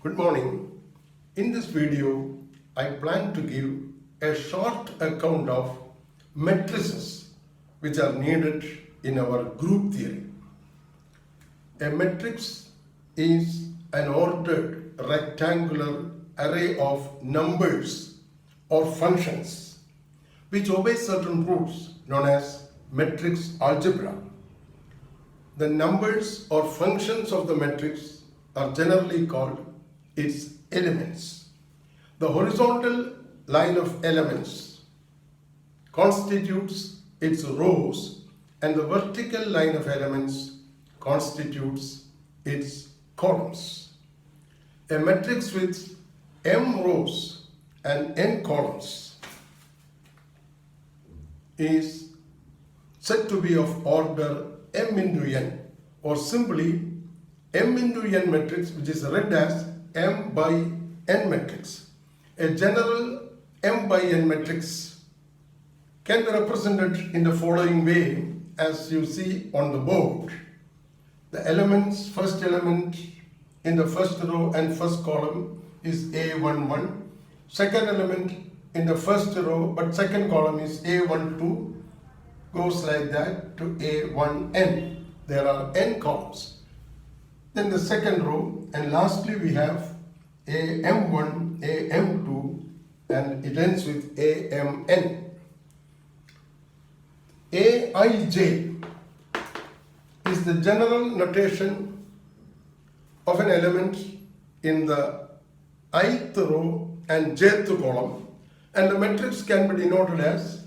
Good morning. In this video, I plan to give a short account of matrices which are needed in our group theory. A matrix is an ordered rectangular array of numbers or functions which obey certain rules known as matrix algebra. The numbers or functions of the matrix are generally called its elements. The horizontal line of elements constitutes its rows and the vertical line of elements constitutes its columns. A matrix with m rows and n columns is said to be of order m into n, or simply m into n matrix, which is read as m by n matrix. A general m by n matrix can be represented in the following way as you see on the board. The elements, first element in the first row and first column is A11. Second element in the first row but second column is A12. Goes like that to A1n. There are n columns. Then the second row, and lastly we have AM1, AM2, and it ends with AMN. Aij is the general notation of an element in the ith row and jth column, and the matrix can be denoted as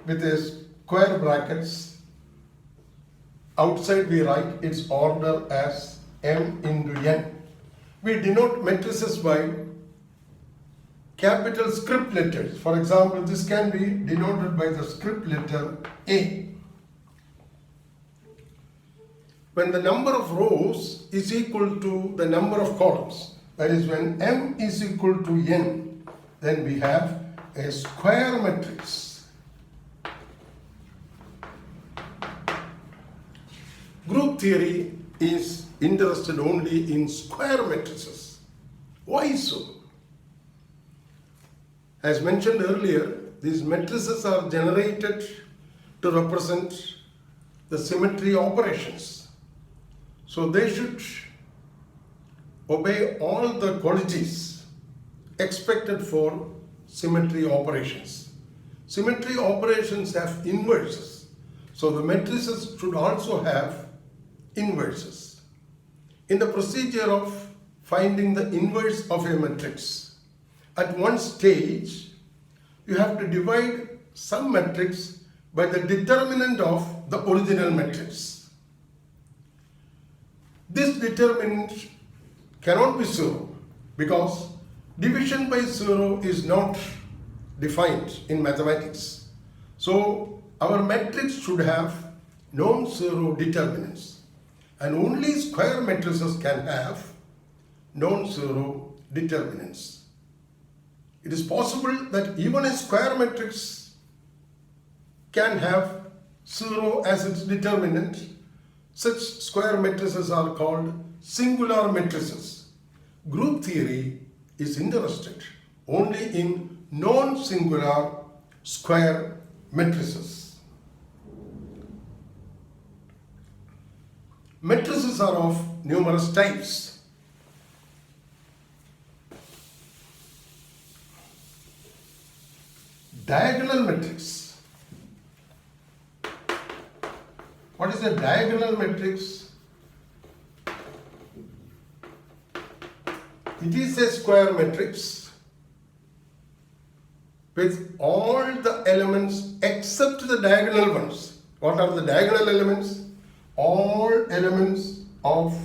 with a square brackets. Outside we write its order as m into n. We denote matrices by capital script letters. For example, this can be denoted by the script letter A. When the number of rows is equal to the number of columns, that is when m is equal to n, then we have a square matrix. Group theory is interested only in square matrices. Why so? As mentioned earlier, these matrices are generated to represent the symmetry operations. So they should obey all the qualities expected for symmetry operations. Symmetry operations have inverses. So the matrices should also have inverses. In the procedure of finding the inverse of a matrix, at one stage you have to divide some matrix by the determinant of the original matrix. This determinant cannot be 0 because division by 0 is not defined in mathematics. So our matrix should have non-zero determinants. And only square matrices can have non-zero determinants. It is possible that even a square matrix can have 0 as its determinant. Such square matrices are called singular matrices. Group theory is interested only in non-singular square matrices. Matrices are of numerous types. Diagonal matrix. What is a diagonal matrix? It is a square matrix with all the elements except the diagonal ones. What are the diagonal elements? All elements of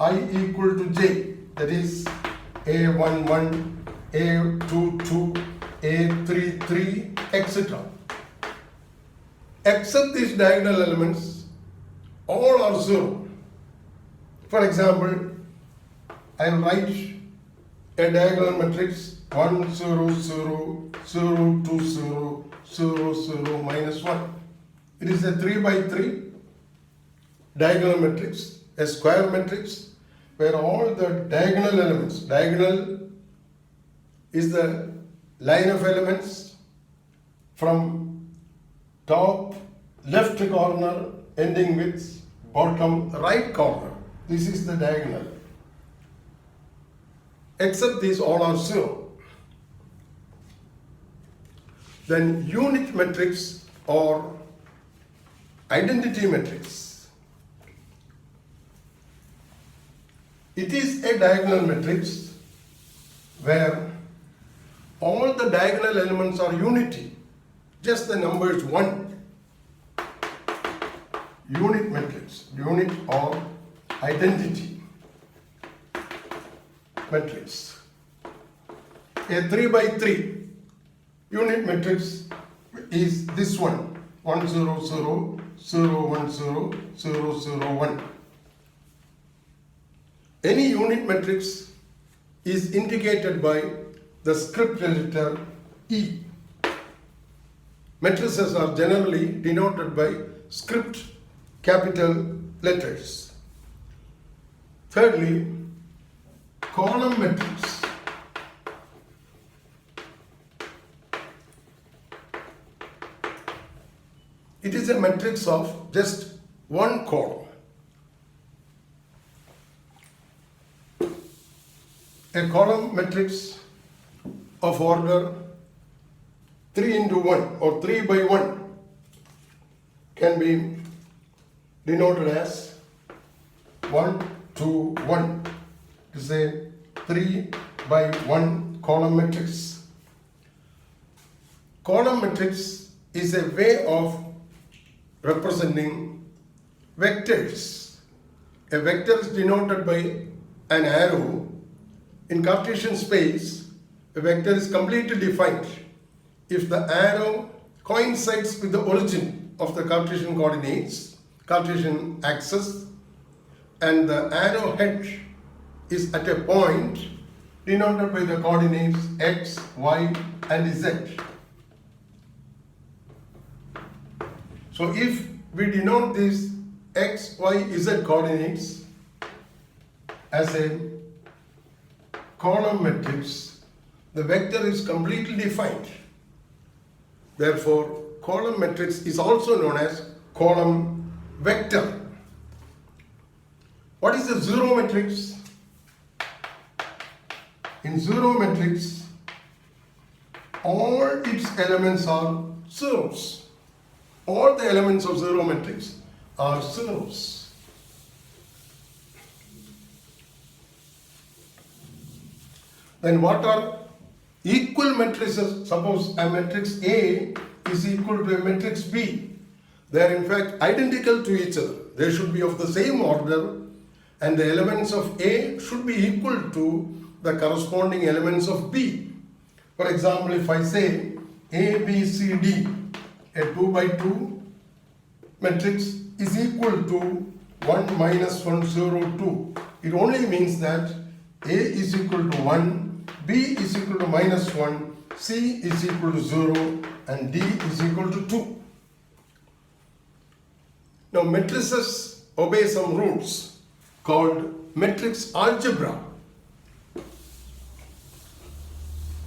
I equal to j, that is A11, A22, A33, etc. Except these diagonal elements, all are 0. For example, I will write a diagonal matrix 1, 0, 0, 0, 2, 0, 0, 0, minus 1. It is a 3 by 3 diagonal matrix, a square matrix where all the diagonal elements, diagonal is the line of elements from top left corner ending with bottom right corner. This is the diagonal. Except these all are 0. Then unit matrix or identity matrix. It is a diagonal matrix where all the diagonal elements are unity, just the number is 1. Unit matrix, unit or identity matrix. A 3 by 3 unit matrix is this one, 1 0 0 0 1 0 0 0 1. Any unit matrix is indicated by the script letter E. Matrices are generally denoted by script capital letters. Thirdly, column matrix. It is a matrix of just one column. A column matrix of order 3 into 1 or 3 by 1 can be denoted as 1 2 1. It is a 3 by 1 column matrix. Column matrix is a way of representing vectors. A vector is denoted by an arrow. In Cartesian space, a vector is completely defined if the arrow coincides with the origin of the Cartesian coordinates, Cartesian axis, and the arrowhead is at a point denoted by the coordinates x, y, and z. So if we denote these x, y, z coordinates as a column matrix, the vector is completely defined. Therefore, column matrix is also known as column vector. What is the zero matrix? In zero matrix, all its elements are zeros. All the elements of zero matrix are zeros. Then what are equal matrices? Suppose a matrix A is equal to a matrix B. They are in fact identical to each other. They should be of the same order, and the elements of A should be equal to the corresponding elements of B. For example, if I say A, B, C, D, a 2 by 2 matrix is equal to 1 minus 1 0 2. It only means that A is equal to 1, B is equal to minus 1, C is equal to 0, and D is equal to 2. Now matrices obey some rules called matrix algebra.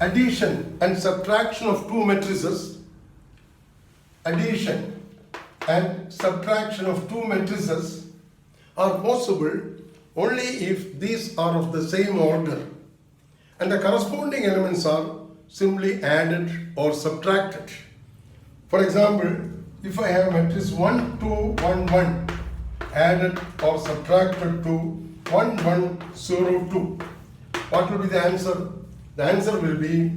Addition and subtraction of two matrices, addition and subtraction of two matrices are possible only if these are of the same order and the corresponding elements are simply added or subtracted. For example, if I have matrix 1 2 1 1 added or subtracted to 1 1 0 2, what will be the answer? The answer will be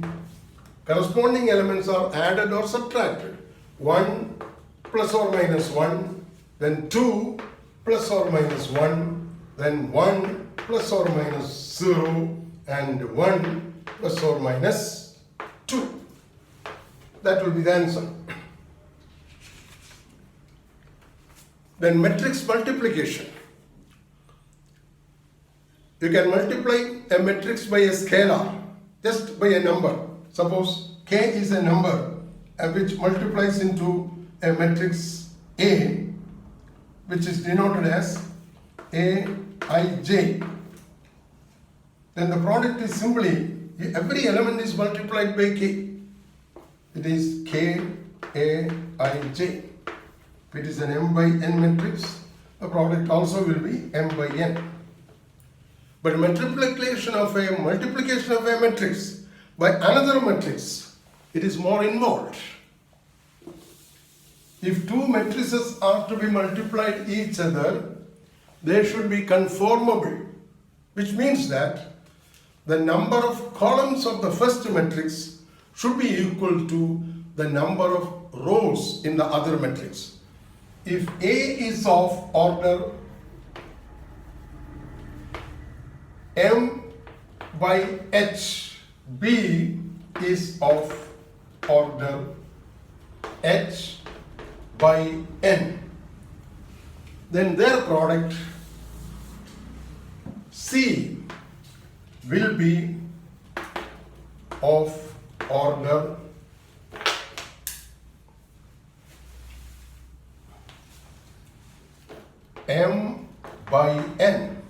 corresponding elements are added or subtracted. 1 plus or minus 1, then 2 plus or minus 1, then 1 plus or minus 0, and 1 plus or minus 2. That will be the answer. Then matrix multiplication. You can multiply a matrix by a scalar, just by a number. Suppose k is a number which multiplies into a matrix A, which is denoted as Aij. then the product is simply, every element is multiplied by k. It is k, a, I, j. If it is an m by n matrix, the product also will be m by n. But multiplication of a matrix by another matrix, it is more involved. If two matrices are to be multiplied each other, they should be conformable, which means that the number of columns of the first matrix should be equal to the number of rows in the other matrix. If A is of order m by h, B is of order h by n, then their product C will be of order m by n.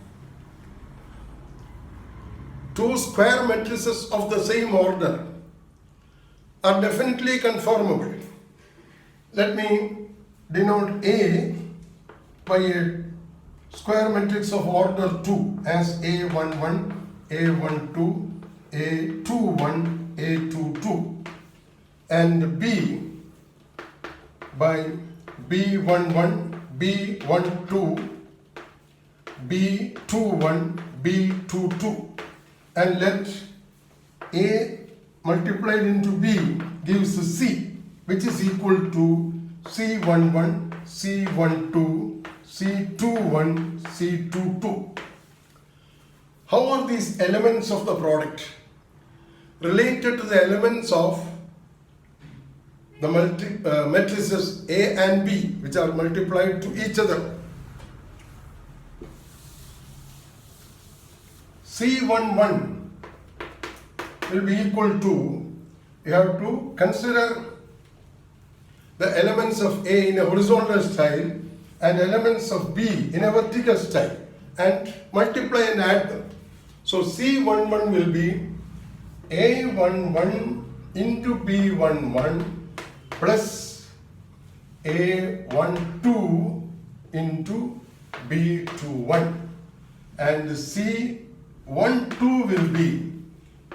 Two square matrices of the same order are definitely conformable. Let me denote A by a square matrix of order 2 as A11, A12, A21, A22, and B by B11, B12, B21, B22, and let A multiplied into B gives C, which is equal to C11, C12, C21, C22. How are these elements of the product related to the elements of the matrices A and B, which are multiplied to each other? C11 will be equal to, you have to consider the elements of A in a horizontal style and elements of B in a vertical style and multiply and add them. So C11 will be A11 into B11 plus A12 into B21, and C12 will be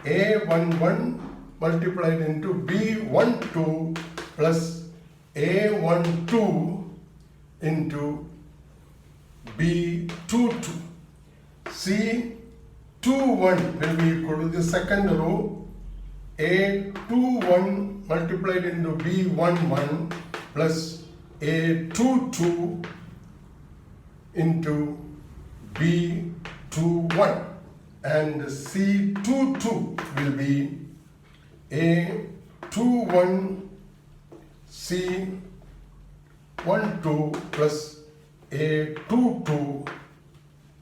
A11 multiplied into B12 plus A12 into B22. C21 will be equal to the second row, A21 multiplied into B11 plus A22 into B21, and C22 will be A21 C12 plus A22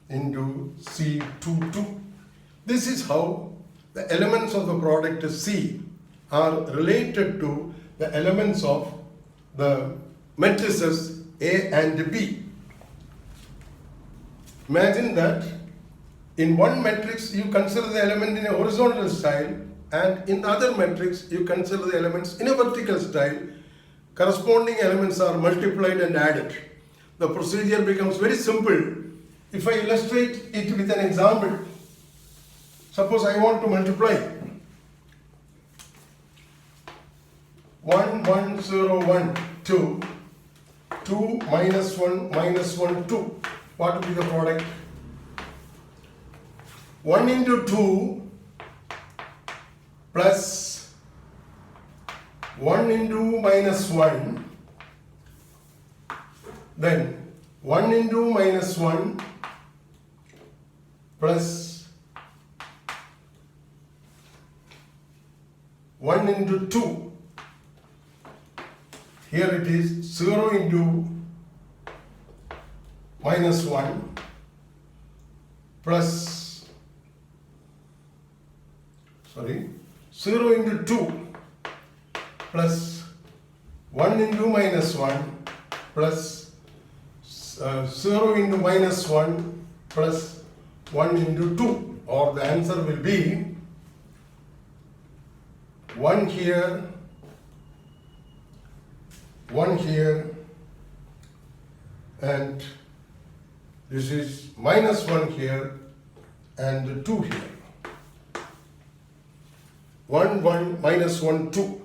into C22. This is how the elements of the product C are related to the elements of the matrices A and B. Imagine that in one matrix you consider the element in a horizontal style, and in the other matrix you consider the elements in a vertical style. Corresponding elements are multiplied and added. The procedure becomes very simple if I illustrate it with an example. Suppose I want to multiply 1, 1, 0, 1, 2, 2, minus 1, minus 1, 2. What will be the product? 1 into 2 plus 1 into minus 1, then 1 into minus 1 plus 1 into 2. Here it is 0 into minus 1 plus 0 into 2 plus 1 into minus 1 plus 0 into minus 1 plus 1 into 2. or the answer will be 1 here, 1 here, and this is -1 here and 2 here. 1, 1, -1, 2.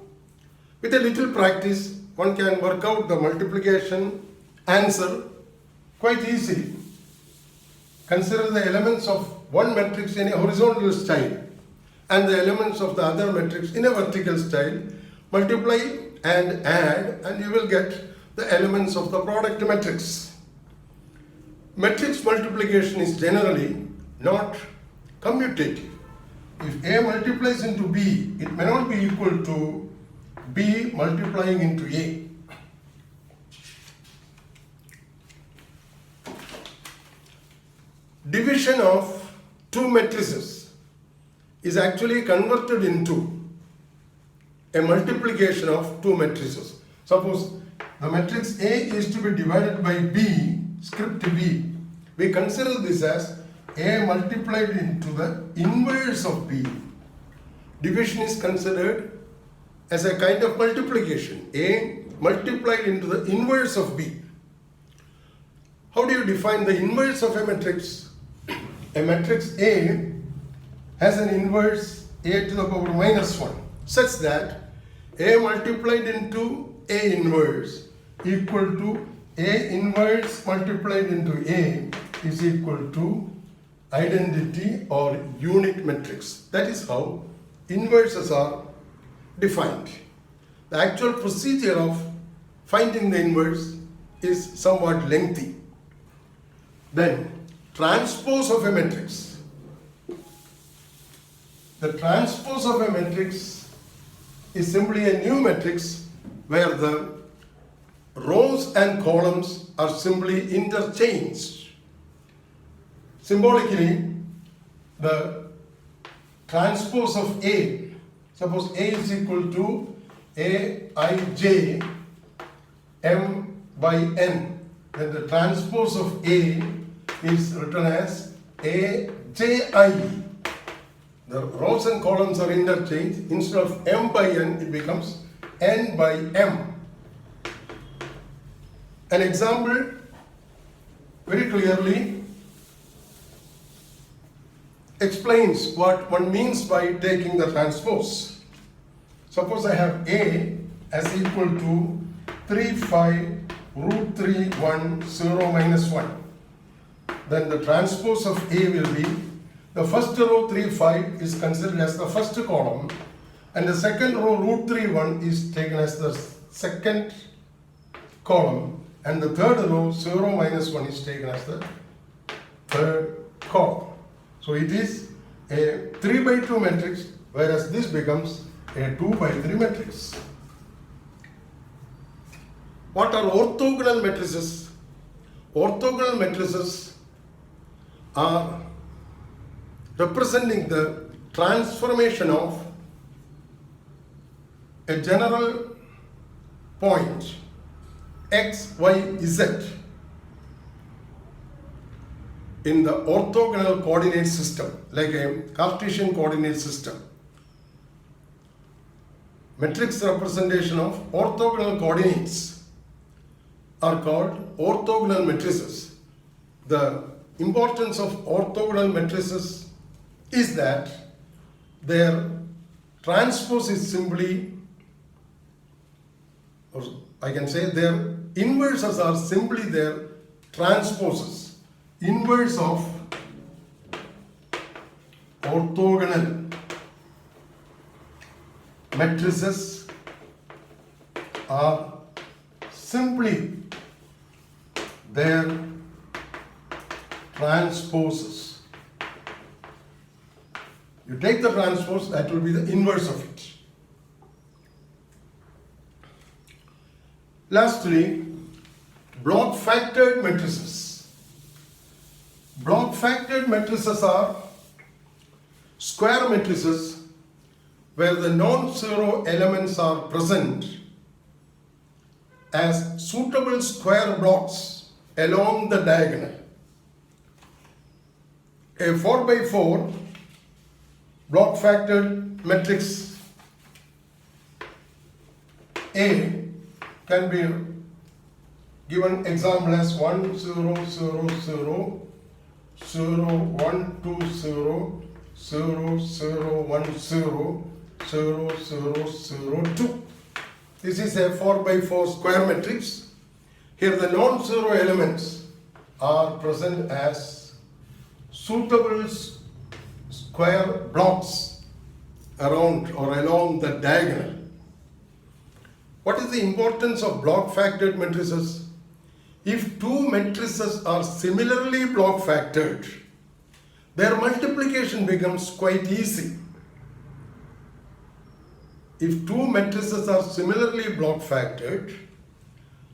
With a little practice, one can work out the multiplication answer quite easily. Consider the elements of one matrix in a horizontal style and the elements of the other matrix in a vertical style. Multiply and add, and you will get the elements of the product matrix. Matrix multiplication is generally not commutative. If A multiplies into B, it may not be equal to B multiplying into A. Division of two matrices is actually converted into a multiplication of two matrices. Suppose the matrix A is to be divided by B, script B. We consider this as A multiplied into the inverse of B. Division is considered as a kind of multiplication. A multiplied into the inverse of B. How do you define the inverse of a matrix? A matrix A has an inverse A to the power -1 such that A multiplied into A inverse equal to A inverse multiplied into A is equal to identity or unit matrix. That is how inverses are defined. The actual procedure of finding the inverse is somewhat lengthy. Then, transpose of a matrix. The transpose of a matrix is simply a new matrix where the rows and columns are simply interchanged. Symbolically, the transpose of A, suppose A is equal to Aij m by n, then the transpose of A is written as Aj. The rows and columns are interchanged. Instead of m by n, it becomes n by m. An example very clearly explains what one means by taking the transpose. Suppose I have A as equal to 3, 5, root 3, 1, 0, -1. Then the transpose of A will be the first row 3, 5 is considered as the first column, and the second row root 3, 1 is taken as the second column, and the third row 0, -1 is taken as the third column. So it is a 3 by 2 matrix, whereas this becomes a 2 by 3 matrix. What are orthogonal matrices? Orthogonal matrices are representing the transformation of a general point x, y, z in the orthogonal coordinate system, like a Cartesian coordinate system. Matrix representation of orthogonal coordinates are called orthogonal matrices. The importance of orthogonal matrices is that their transpose is simply, or I can say their inverses are simply their transposes. Inverse of orthogonal matrices are simply their transposes. You take the transpose, that will be the inverse of it. Lastly, block factored matrices. Block factored matrices are square matrices where the non-zero elements are present as suitable square blocks along the diagonal. A 4 by 4 block factored matrix A can be given example as 1 0 0 0 0 1 2 0 0 0 1 0 0 0 0 2. This is a 4 by 4 square matrix. Here the non-zero elements are present as suitable square blocks around or along the diagonal. What is the importance of block factored matrices? If two matrices are similarly block factored, their multiplication becomes quite easy. If two matrices are similarly block factored,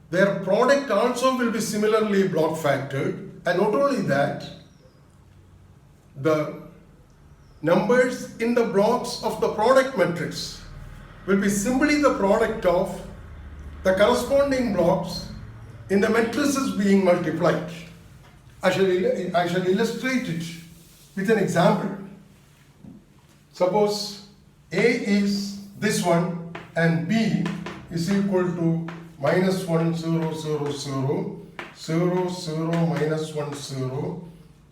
their product also will be similarly block factored, and not only that, the numbers in the blocks of the product matrix will be simply the product of the corresponding blocks in the matrices being multiplied. I shall illustrate it with an example. Suppose A is this one and B is equal to minus 1 0 0 0 0 0 minus 1 0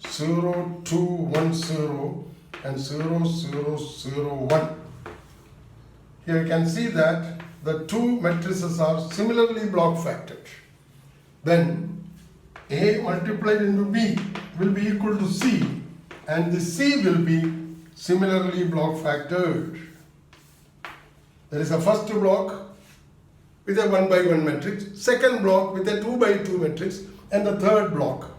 0 2 1 0 and 0 0 0 1. Here you can see that the two matrices are similarly block factored. Then A multiplied into B will be equal to C, and the C will be similarly block factored. There is a first block with a 1 by 1 matrix, second block with a 2 by 2 matrix, and the third block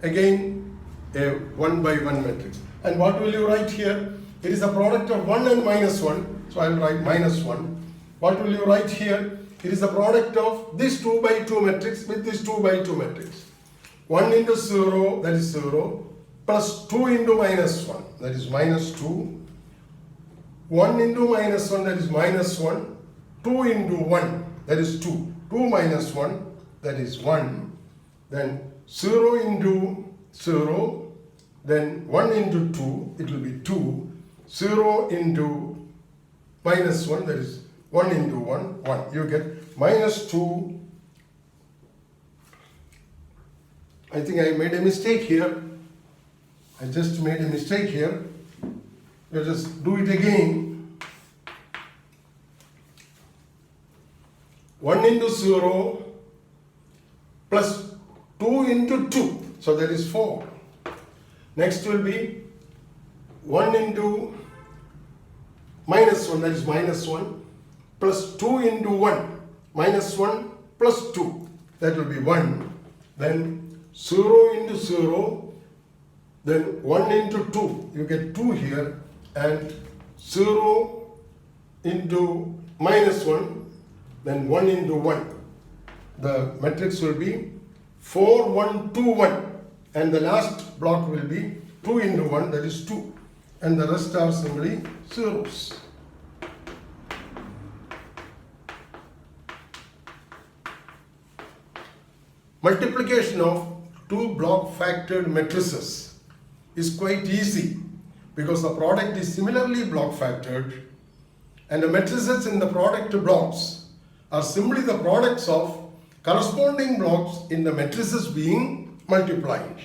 again a 1 by 1 matrix. And what will you write here? It is a product of 1 and minus 1, so I will write minus 1. What will you write here? It is a product of this 2 by 2 matrix with this 2 by 2 matrix. 1 into 0, that is 0, plus 2 into minus 1, that is minus 2. 1 into minus 1, that is minus 1. 2 into 1, that is 2. 2 minus 1, that is 1. Then 0 into 0, then 1 into 2, it will be 2. 0 into minus 1, that is 1 into 1, 1. You get minus 2. I think I made a mistake here. I just made a mistake here. Let us do it again. 1 into 0 plus 2 into 2. So that is 4. Next will be 1 into minus 1, that is minus 1, plus 2 into 1, minus 1 plus 2, that will be 1. Then 0 into 0, then 1 into 2, you get 2 here, and 0 into minus 1, then 1 into 1. The matrix will be 4, 1, 2, 1, and the last block will be 2 into 1, that is 2, and the rest are simply zeros. Multiplication of two block factored matrices is quite easy because the product is similarly block factored, and the matrices in the product blocks are simply the products of corresponding blocks in the matrices being multiplied.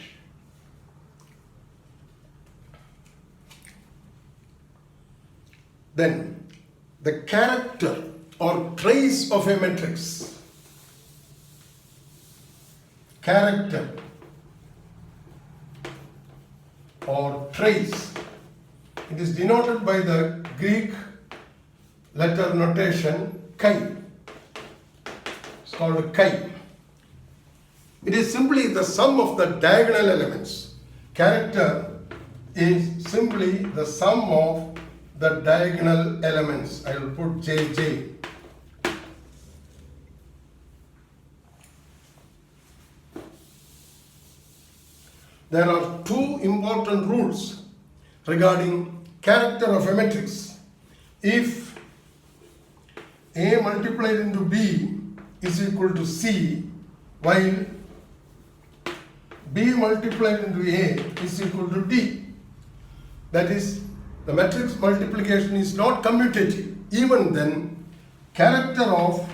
Then the character or trace of a matrix. Character or trace. It is denoted by the Greek letter notation chi. It's called chi. It is simply the sum of the diagonal elements. Character is simply the sum of the diagonal elements. I will put JJ. There are two important rules regarding character of a matrix. If A multiplied into B is equal to C, while B multiplied into A is equal to D. That is, the matrix multiplication is not commutative, even then character of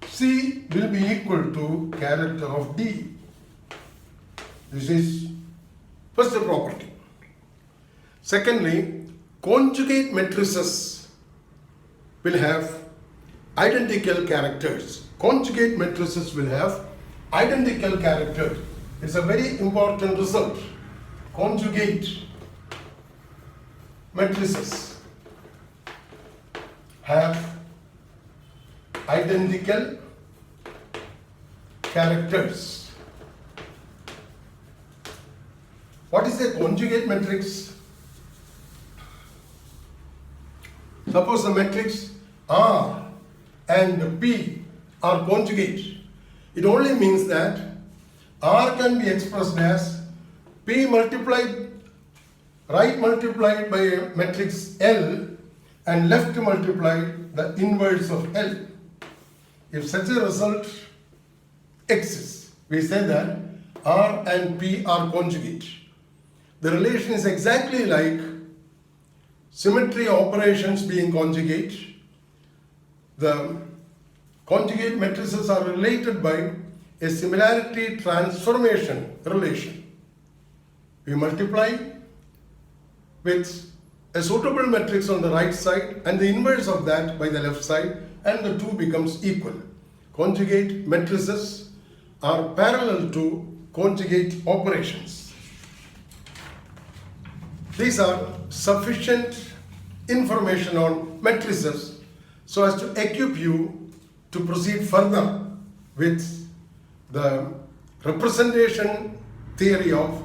C will be equal to character of D. This is first property. Secondly, conjugate matrices will have identical characters. Conjugate matrices will have identical characters. It's a very important result. Conjugate matrices have identical characters. What is a conjugate matrix? Suppose the matrix R and P are conjugate. It only means that R can be expressed as P multiplied, right multiplied by a matrix L and left multiplied the inverse of L. If such a result exists, we say that R and P are conjugate. The relation is exactly like symmetry operations being conjugate. The conjugate matrices are related by a similarity transformation relation. We multiply with a suitable matrix on the right side and the inverse of that by the left side, and the two becomes equal. Conjugate matrices are parallel to conjugate operations. These are sufficient information on matrices so as to equip you to proceed further with the representation theory of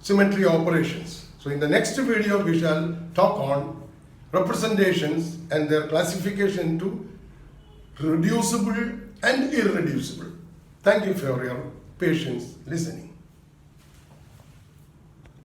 symmetry operations. So in the next video we shall talk on representations and their classification into reducible and irreducible. Thank you for your patience listening.